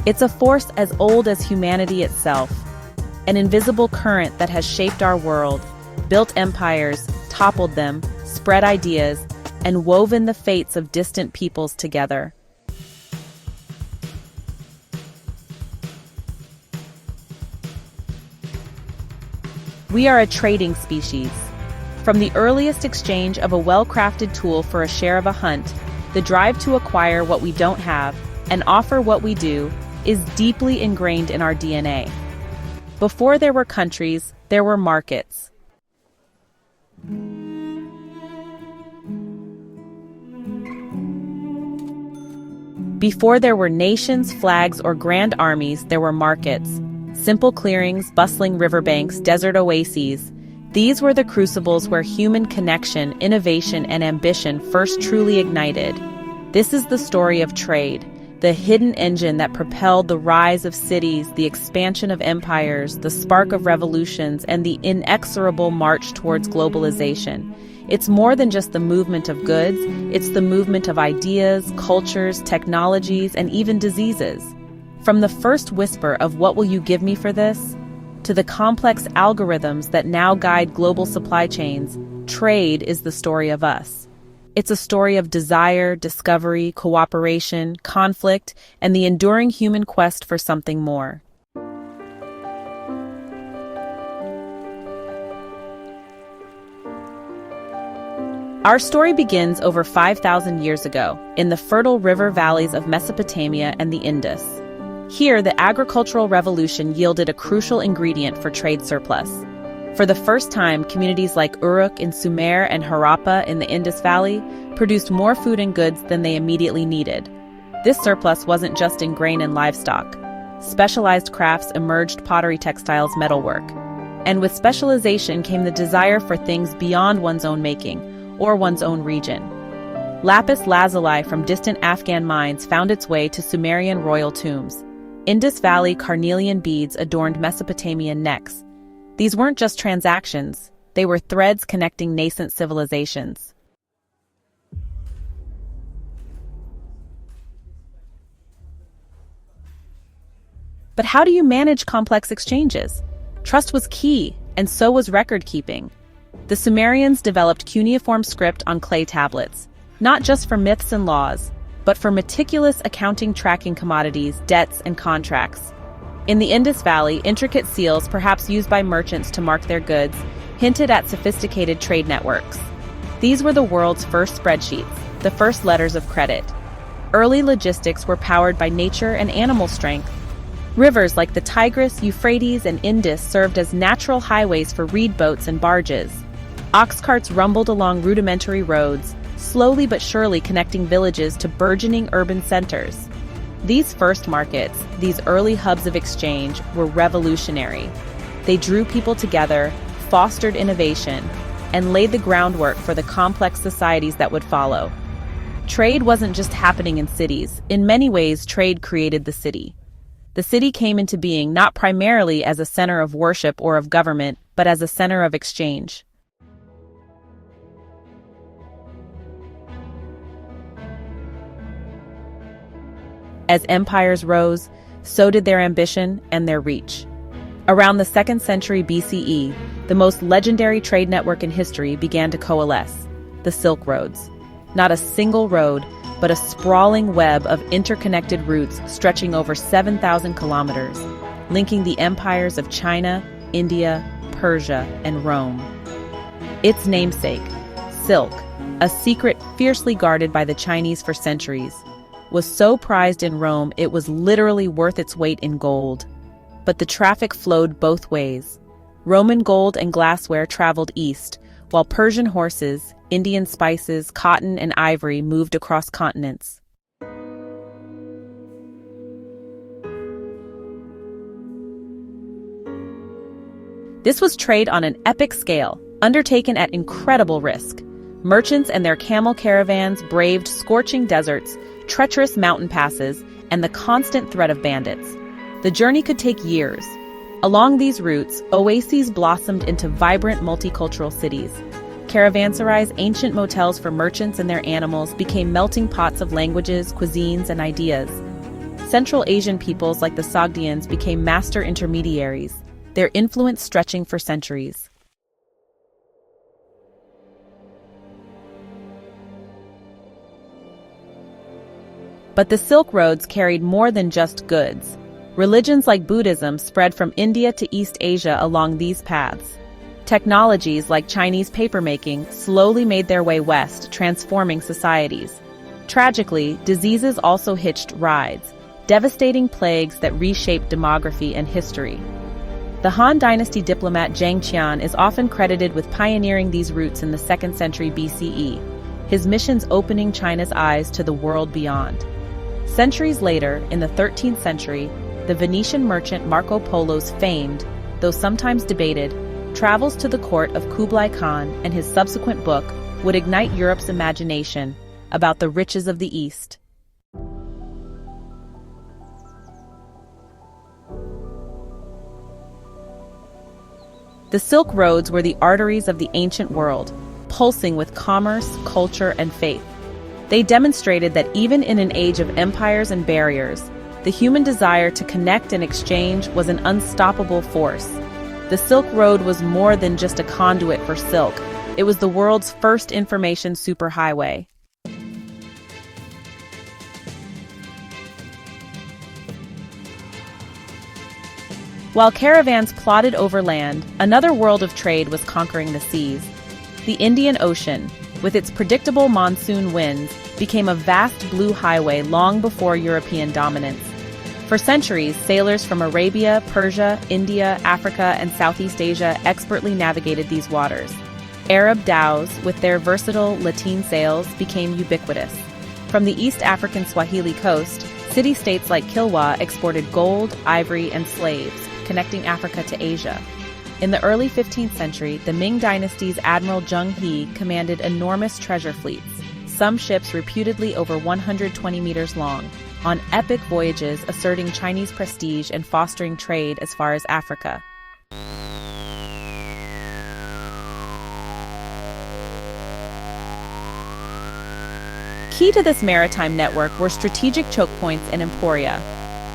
It's a force as old as humanity itself, an invisible current that has shaped our world, built empires, toppled them, spread ideas, and woven the fates of distant peoples together. We are a trading species. From the earliest exchange of a well-crafted tool for a share of a hunt, the drive to acquire what we don't have and offer what we do is deeply ingrained in our DNA. Before there were countries, there were markets. Before there were nations, flags, or grand armies, there were markets. Simple clearings, bustling riverbanks, desert oases. These were the crucibles where human connection, innovation, and ambition first truly ignited. This is the story of trade, the hidden engine that propelled the rise of cities, the expansion of empires, the spark of revolutions, and the inexorable march towards globalization. It's more than just the movement of goods, it's the movement of ideas, cultures, technologies, and even diseases. From the first whisper of "what will you give me for this?" to the complex algorithms that now guide global supply chains, trade is the story of us. It's a story of desire, discovery, cooperation, conflict, and the enduring human quest for something more. Our story begins over 5,000 years ago, in the fertile river valleys of Mesopotamia and the Indus. Here, the agricultural revolution yielded a crucial ingredient for trade surplus. For the first time, communities like Uruk in Sumer and Harappa in the Indus Valley produced more food and goods than they immediately needed. This surplus wasn't just in grain and livestock. Specialized crafts emerged: pottery, textiles, metalwork. And with specialization came the desire for things beyond one's own making, or one's own region. Lapis lazuli from distant Afghan mines found its way to Sumerian royal tombs. Indus Valley carnelian beads adorned Mesopotamian necks. These weren't just transactions, they were threads connecting nascent civilizations. But how do you manage complex exchanges? Trust was key, and so was record-keeping. The Sumerians developed cuneiform script on clay tablets, not just for myths and laws, but for meticulous accounting, tracking commodities, debts, and contracts. In the Indus Valley, intricate seals, perhaps used by merchants to mark their goods, hinted at sophisticated trade networks. These were the world's first spreadsheets, the first letters of credit. Early logistics were powered by nature and animal strength. Rivers like the Tigris, Euphrates, and Indus served as natural highways for reed boats and barges. Ox carts rumbled along rudimentary roads, slowly but surely connecting villages to burgeoning urban centers. These first markets, these early hubs of exchange, were revolutionary. They drew people together, fostered innovation, and laid the groundwork for the complex societies that would follow. Trade wasn't just happening in cities. In many ways, trade created the city. The city came into being not primarily as a center of worship or of government, but as a center of exchange. As empires rose, so did their ambition and their reach. Around the 2nd century BCE, the most legendary trade network in history began to coalesce: the Silk Roads. Not a single road, but a sprawling web of interconnected routes stretching over 7,000 kilometers, linking the empires of China, India, Persia, and Rome. Its namesake, silk, a secret fiercely guarded by the Chinese for centuries, was so prized in Rome it was literally worth its weight in gold. But the traffic flowed both ways. Roman gold and glassware traveled east, while Persian horses, Indian spices, cotton, and ivory moved across continents. This was trade on an epic scale, undertaken at incredible risk. Merchants and their camel caravans braved scorching deserts, treacherous mountain passes, and the constant threat of bandits. The journey could take years. Along these routes, oases blossomed into vibrant multicultural cities. Caravanserais, ancient motels for merchants and their animals, became melting pots of languages, cuisines, and ideas. Central Asian peoples like the Sogdians became master intermediaries, their influence stretching for centuries. But the Silk Roads carried more than just goods. Religions like Buddhism spread from India to East Asia along these paths. Technologies like Chinese papermaking slowly made their way west, transforming societies. Tragically, diseases also hitched rides, devastating plagues that reshaped demography and history. The Han Dynasty diplomat Zhang Qian is often credited with pioneering these routes in the 2nd century BCE, his missions opening China's eyes to the world beyond. Centuries later, in the 13th century, the Venetian merchant Marco Polo's famed, though sometimes debated, travels to the court of Kublai Khan and his subsequent book would ignite Europe's imagination about the riches of the East. The Silk Roads were the arteries of the ancient world, pulsing with commerce, culture, and faith. They demonstrated that even in an age of empires and barriers, the human desire to connect and exchange was an unstoppable force. The Silk Road was more than just a conduit for silk. It was the world's first information superhighway. While caravans plodded overland, another world of trade was conquering the seas. The Indian Ocean, with its predictable monsoon winds, became a vast blue highway long before European dominance. For centuries, sailors from Arabia, Persia, India, Africa, and Southeast Asia expertly navigated these waters. Arab dhows, with their versatile lateen sails, became ubiquitous. From the East African Swahili coast, city-states like Kilwa exported gold, ivory, and slaves, connecting Africa to Asia. In the early 15th century, the Ming Dynasty's Admiral Zheng He commanded enormous treasure fleets, some ships reputedly over 120 meters long, on epic voyages asserting Chinese prestige and fostering trade as far as Africa. Key to this maritime network were strategic choke points and emporia.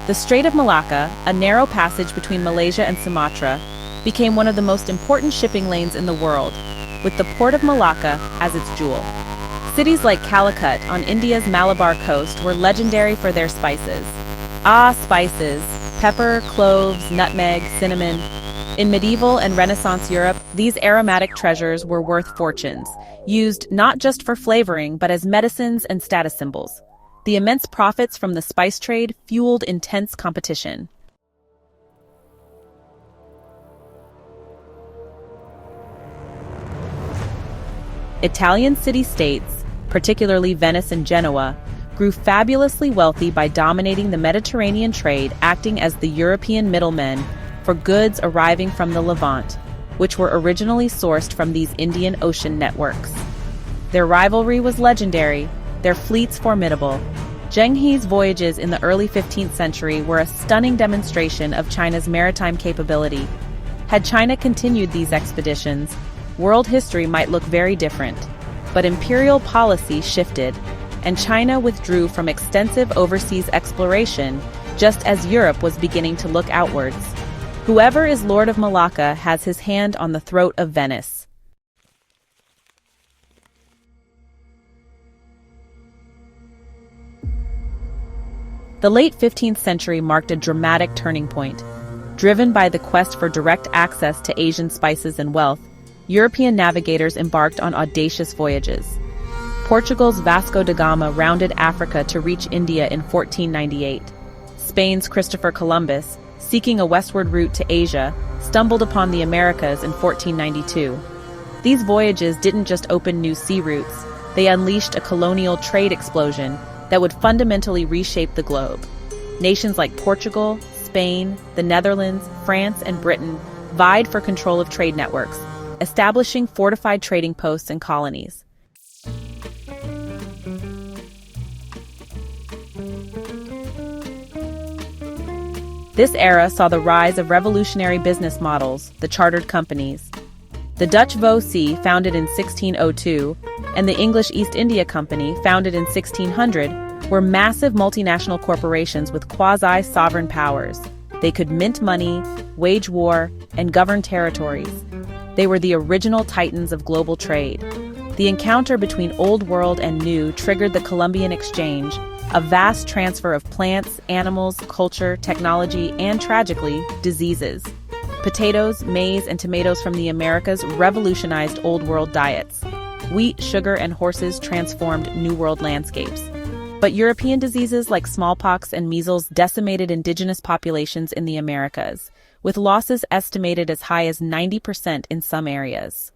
The Strait of Malacca, a narrow passage between Malaysia and Sumatra, became one of the most important shipping lanes in the world, with the Port of Malacca as its jewel. Cities like Calicut on India's Malabar coast were legendary for their spices. Spices: pepper, cloves, nutmeg, cinnamon. In medieval and Renaissance Europe, these aromatic treasures were worth fortunes, used not just for flavoring but as medicines and status symbols. The immense profits from the spice trade fueled intense competition. Italian city-states, particularly Venice and Genoa, grew fabulously wealthy by dominating the Mediterranean trade, acting as the European middlemen for goods arriving from the Levant, which were originally sourced from these Indian Ocean networks. Their rivalry was legendary, their fleets formidable. Zheng He's voyages in the early 15th century were a stunning demonstration of China's maritime capability. Had China continued these expeditions, world history might look very different. But imperial policy shifted, and China withdrew from extensive overseas exploration just as Europe was beginning to look outwards. Whoever is Lord of Malacca has his hand on the throat of Venice. The late 15th century marked a dramatic turning point. Driven by the quest for direct access to Asian spices and wealth, European navigators embarked on audacious voyages. Portugal's Vasco da Gama rounded Africa to reach India in 1498. Spain's Christopher Columbus, seeking a westward route to Asia, stumbled upon the Americas in 1492. These voyages didn't just open new sea routes, they unleashed a colonial trade explosion that would fundamentally reshape the globe. Nations like Portugal, Spain, the Netherlands, France, and Britain vied for control of trade networks, establishing fortified trading posts and colonies. This era saw the rise of revolutionary business models, the chartered companies. The Dutch Vossy, founded in 1602, and the English East India Company, founded in 1600, were massive multinational corporations with quasi-sovereign powers. They could mint money, wage war, and govern territories. They were the original titans of global trade. The encounter between Old World and New triggered the Columbian Exchange, a vast transfer of plants, animals, culture, technology, and, tragically, diseases. Potatoes, maize, and tomatoes from the Americas revolutionized Old World diets. Wheat, sugar, and horses transformed New World landscapes. But European diseases like smallpox and measles decimated indigenous populations in the Americas, with losses estimated as high as 90% in some areas.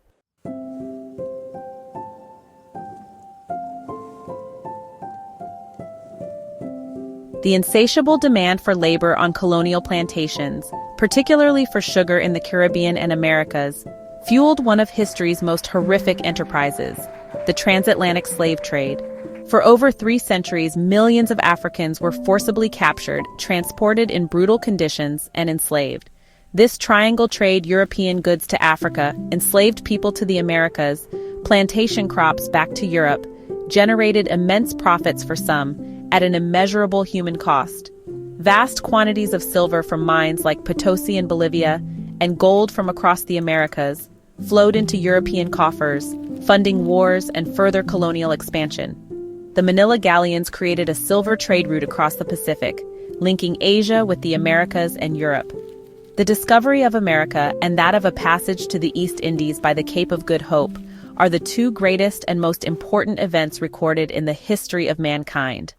The insatiable demand for labor on colonial plantations, particularly for sugar in the Caribbean and Americas, fueled one of history's most horrific enterprises, the transatlantic slave trade. For over 3 centuries, millions of Africans were forcibly captured, transported in brutal conditions, and enslaved. This triangle trade, European goods to Africa, enslaved people to the Americas, plantation crops back to Europe, generated immense profits for some, at an immeasurable human cost. Vast quantities of silver from mines like Potosi in Bolivia and gold from across the Americas flowed into European coffers, funding wars and further colonial expansion. The Manila galleons created a silver trade route across the Pacific, linking Asia with the Americas and Europe. The discovery of America and that of a passage to the East Indies by the Cape of Good Hope are the 2 greatest and most important events recorded in the history of mankind.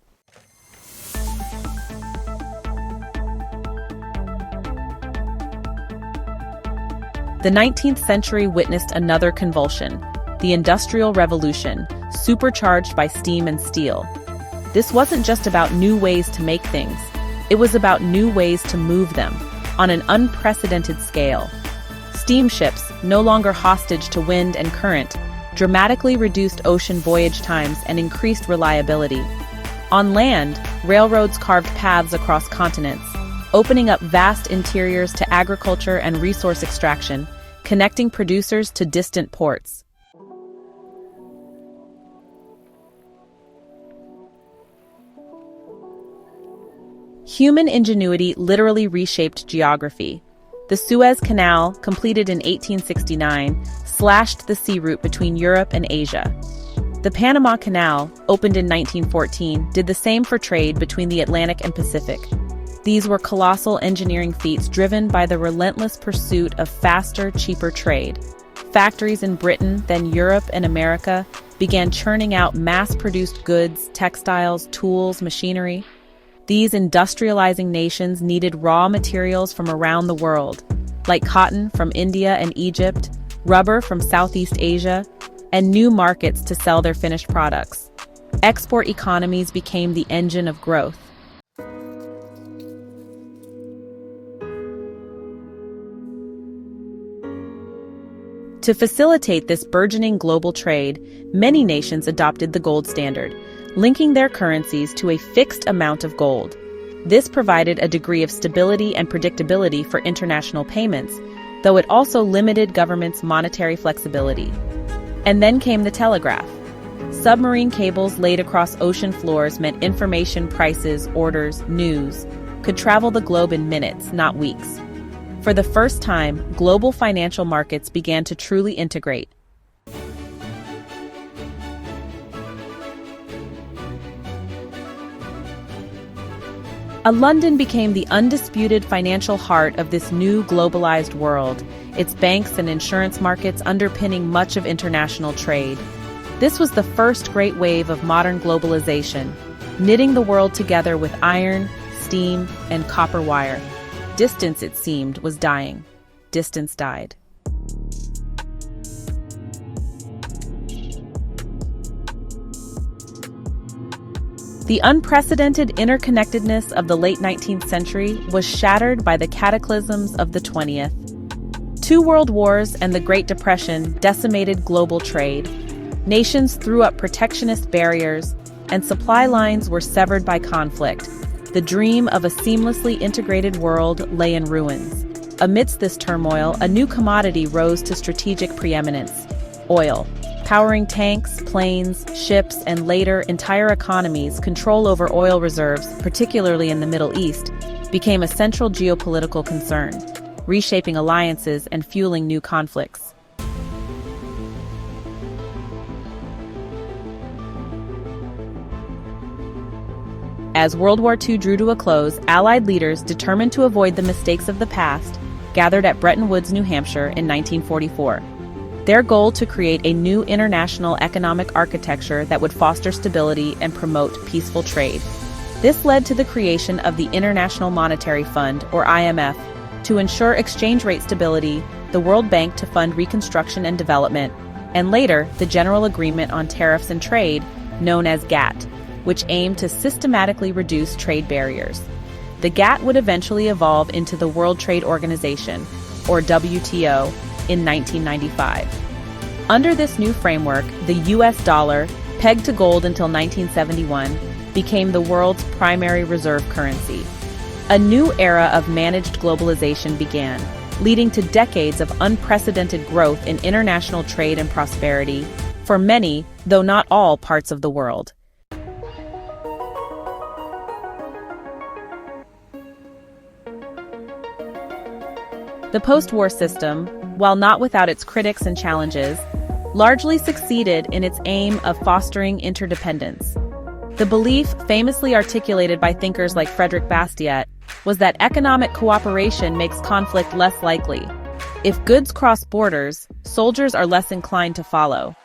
The 19th century witnessed another convulsion, the Industrial Revolution, supercharged by steam and steel. This wasn't just about new ways to make things, it was about new ways to move them, on an unprecedented scale. Steamships, no longer hostage to wind and current, dramatically reduced ocean voyage times and increased reliability. On land, railroads carved paths across continents, opening up vast interiors to agriculture and resource extraction, connecting producers to distant ports. Human ingenuity literally reshaped geography. The Suez Canal, completed in 1869, slashed the sea route between Europe and Asia. The Panama Canal, opened in 1914, did the same for trade between the Atlantic and Pacific. These were colossal engineering feats driven by the relentless pursuit of faster, cheaper trade. Factories in Britain, then Europe and America, began churning out mass-produced goods, textiles, tools, machinery. These industrializing nations needed raw materials from around the world, like cotton from India and Egypt, rubber from Southeast Asia, and new markets to sell their finished products. Export economies became the engine of growth. To facilitate this burgeoning global trade, many nations adopted the gold standard, linking their currencies to a fixed amount of gold. This provided a degree of stability and predictability for international payments, though it also limited governments' monetary flexibility. And then came the telegraph. Submarine cables laid across ocean floors meant information, prices, orders, news could travel the globe in minutes, not weeks. For the first time, global financial markets began to truly integrate. London became the undisputed financial heart of this new globalized world, its banks and insurance markets underpinning much of international trade. This was the first great wave of modern globalization, knitting the world together with iron, steam, and copper wire. Distance, it seemed, was dying. Distance died. The unprecedented interconnectedness of the late 19th century was shattered by the cataclysms of the 20th. 2 world wars and the Great Depression decimated global trade. Nations threw up protectionist barriers, and supply lines were severed by conflict. The dream of a seamlessly integrated world lay in ruins. Amidst this turmoil, a new commodity rose to strategic preeminence: oil. powering tanks, planes, ships, and later entire economies. Control over oil reserves, particularly in the Middle East, became a central geopolitical concern, reshaping alliances and fueling new conflicts. As World War II drew to a close, Allied leaders, determined to avoid the mistakes of the past, gathered at Bretton Woods, New Hampshire in 1944. Their goal to create a new international economic architecture that would foster stability and promote peaceful trade. This led to the creation of the International Monetary Fund, or IMF, to ensure exchange rate stability, the World Bank to fund reconstruction and development, and later the General Agreement on Tariffs and Trade, known as GATT, which aimed to systematically reduce trade barriers. The GATT would eventually evolve into the World Trade Organization, or WTO, in 1995. Under this new framework, the US dollar, pegged to gold until 1971, became the world's primary reserve currency. A new era of managed globalization began, leading to decades of unprecedented growth in international trade and prosperity for many, though not all, parts of the world. The post-war system, while not without its critics and challenges, largely succeeded in its aim of fostering interdependence. The belief, famously articulated by thinkers like Frederick Bastiat, was that economic cooperation makes conflict less likely. If goods cross borders, soldiers are less inclined to follow.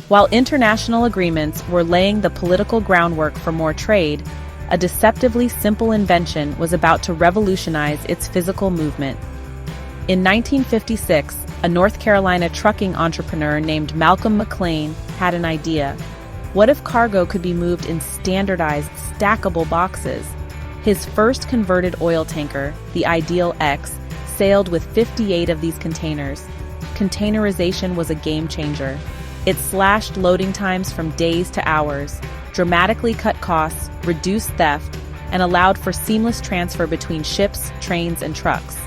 While international agreements were laying the political groundwork for more trade, a deceptively simple invention was about to revolutionize its physical movement. In 1956, a North Carolina trucking entrepreneur named Malcolm McLean had an idea. What if cargo could be moved in standardized, stackable boxes? His first converted oil tanker, the Ideal X, sailed with 58 of these containers. Containerization was a game changer. It slashed loading times from days to hours, dramatically cut costs, reduced theft, and allowed for seamless transfer between ships, trains, and trucks.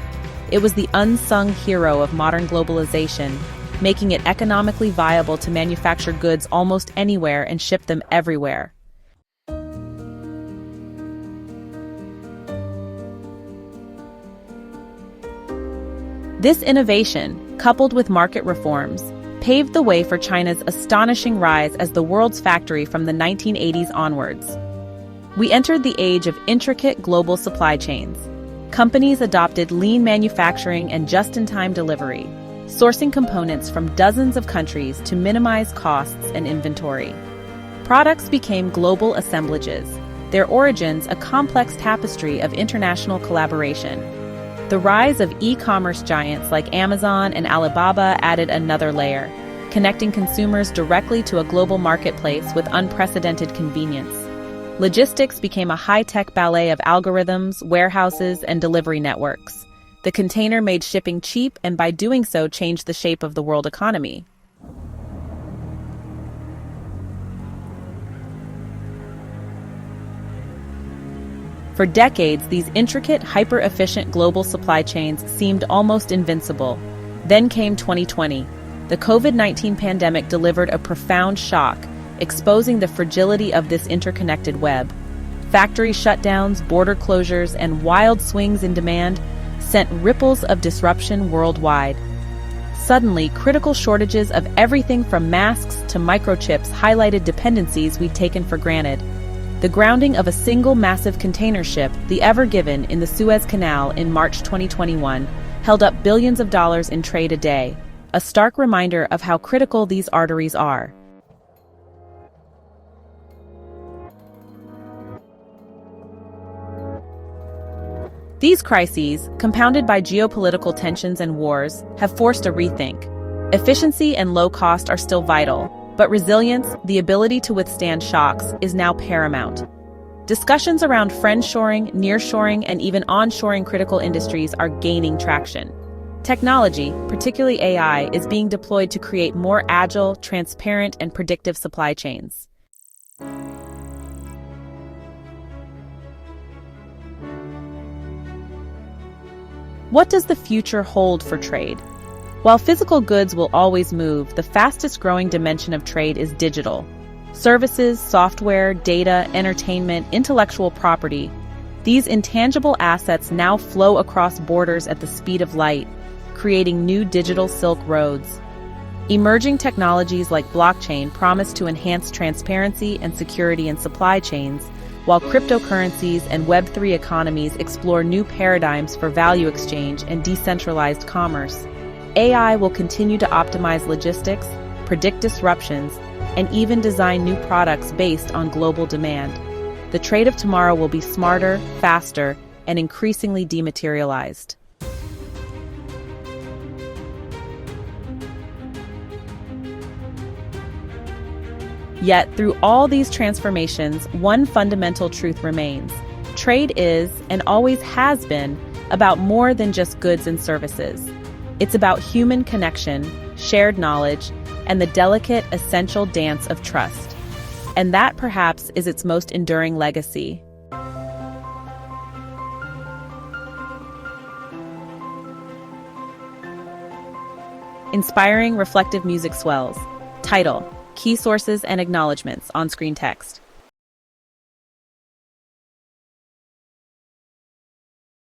It was the unsung hero of modern globalization, making it economically viable to manufacture goods almost anywhere and ship them everywhere. This innovation, coupled with market reforms, paved the way for China's astonishing rise as the world's factory from the 1980s onwards. We entered the age of intricate global supply chains. Companies adopted lean manufacturing and just-in-time delivery, sourcing components from dozens of countries to minimize costs and inventory. Products became global assemblages, their origins a complex tapestry of international collaboration. The rise of e-commerce giants like Amazon and Alibaba added another layer, connecting consumers directly to a global marketplace with unprecedented convenience. Logistics became a high-tech ballet of algorithms, warehouses, and delivery networks. The container made shipping cheap and by doing so changed the shape of the world economy. For decades, these intricate, hyper-efficient global supply chains seemed almost invincible. Then came 2020. The COVID-19 pandemic delivered a profound shock, exposing the fragility of this interconnected web. Factory shutdowns, border closures, and wild swings in demand sent ripples of disruption worldwide. Suddenly, critical shortages of everything from masks to microchips highlighted dependencies we'd taken for granted. The grounding of a single massive container ship, the Ever Given, in the Suez Canal in March 2021, held up billions of dollars in trade a day, a stark reminder of how critical these arteries are. These crises, compounded by geopolitical tensions and wars, have forced a rethink. Efficiency and low cost are still vital, but resilience, the ability to withstand shocks, is now paramount. Discussions around friendshoring, nearshoring, and even onshoring critical industries are gaining traction. Technology, particularly AI, is being deployed to create more agile, transparent, and predictive supply chains. What does the future hold for trade? While physical goods will always move, the fastest growing dimension of trade is digital. Services, software, data, entertainment, intellectual property. These intangible assets now flow across borders at the speed of light, creating new digital Silk Roads. Emerging technologies like blockchain promise to enhance transparency and security in supply chains, while cryptocurrencies and Web3 economies explore new paradigms for value exchange and decentralized commerce. AI will continue to optimize logistics, predict disruptions, and even design new products based on global demand. The trade of tomorrow will be smarter, faster, and increasingly dematerialized. Yet, through all these transformations, one fundamental truth remains. Trade is, and always has been, about more than just goods and services. It's about human connection, shared knowledge, and the delicate, essential dance of trust. And that, perhaps, is its most enduring legacy. Inspiring, reflective music swells. Title: Key sources and acknowledgements on screen text.